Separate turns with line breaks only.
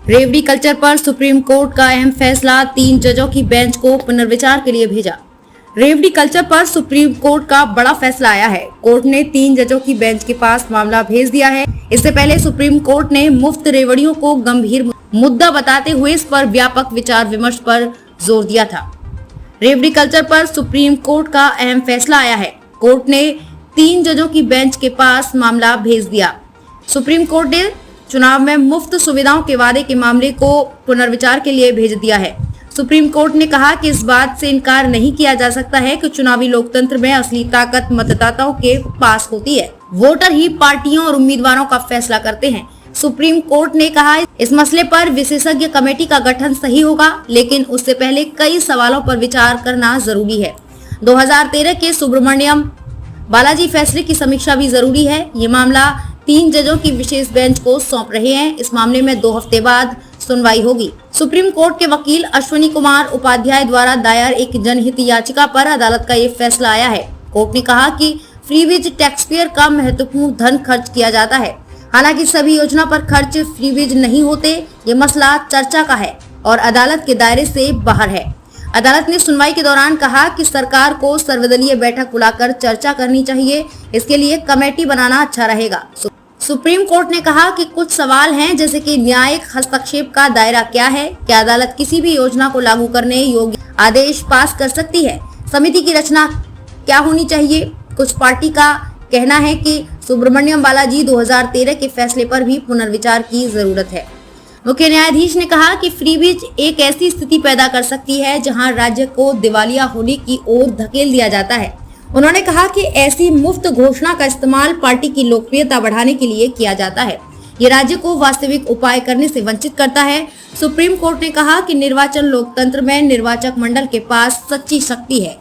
रेवड़ी कल्चर पर supreme court का अहम फैसला, 3 जजों की बेंच को पुनर्विचार के लिए भेजा। रेवड़ी कल्चर पर सुप्रीम कोर्ट का बड़ा फैसला आया है। कोर्ट ने 3 जजों की बेंच के पास मामला भेज दिया है। इससे पहले सुप्रीम कोर्ट ने मुफ्त रेवड़ियों को गंभीर मुद्दा बताते हुए इस पर व्यापक विचार विमर्श पर जोर दिया था। रेवड़ी कल्चर पर सुप्रीम कोर्ट का अहम फैसला आया है। कोर्ट ने 3 जजों की बेंच के पास मामला भेज दिया। सुप्रीम कोर्ट ने चुनाव में मुफ्त सुविधाओं के वादे के मामले को पुनर्विचार के लिए भेज दिया है। सुप्रीम कोर्ट ने कहा कि इस बात से इनकार नहीं किया जा सकता है कि चुनावी लोकतंत्र में असली ताकत मतदाताओं के पास होती है। वोटर ही पार्टियों और उम्मीदवारों का फैसला करते हैं। सुप्रीम कोर्ट ने कहा इस मसले पर विशेषज्ञ कमेटी का गठन सही होगा, लेकिन उससे पहले कई सवालों पर विचार करना जरूरी है। 2013 के सुब्रमण्यम बालाजी फैसले की समीक्षा भी जरूरी है। ये मामला 3 जजों की विशेष बेंच को सौंप रहे हैं। इस मामले में 2 हफ्ते बाद सुनवाई होगी। सुप्रीम कोर्ट के वकील अश्विनी कुमार उपाध्याय द्वारा दायर एक जनहित याचिका पर अदालत का ये फैसला आया है। कोर्ट ने कहा कि फ्रीबीज टैक्सपेयर का महत्वपूर्ण धन खर्च किया जाता है। हालांकि सभी योजना पर खर्च फ्रीबीज नहीं होते। ये मसला चर्चा का है और अदालत के दायरे से बाहर है। अदालत ने सुनवाई के दौरान कहा कि सरकार को सर्वदलीय बैठक बुलाकर चर्चा करनी चाहिए। इसके लिए कमेटी बनाना अच्छा रहेगा। सुप्रीम कोर्ट ने कहा कि कुछ सवाल हैं, जैसे कि न्यायिक हस्तक्षेप का दायरा क्या है, क्या अदालत किसी भी योजना को लागू करने योग्य आदेश पास कर सकती है, समिति की रचना क्या होनी चाहिए। कुछ पार्टी का कहना है कि सुब्रमण्यम बालाजी 2013 के फैसले पर भी पुनर्विचार की जरूरत है। मुख्य न्यायाधीश ने कहा कि फ्रीबीज एक ऐसी स्थिति पैदा कर सकती है जहां राज्य को दिवालिया होने की ओर धकेल दिया जाता है। उन्होंने कहा कि ऐसी मुफ्त घोषणा का इस्तेमाल पार्टी की लोकप्रियता बढ़ाने के लिए किया जाता है। ये राज्य को वास्तविक उपाय करने से वंचित करता है। सुप्रीम कोर्ट ने कहा कि निर्वाचन लोकतंत्र में निर्वाचक मंडल के पास सच्ची शक्ति है।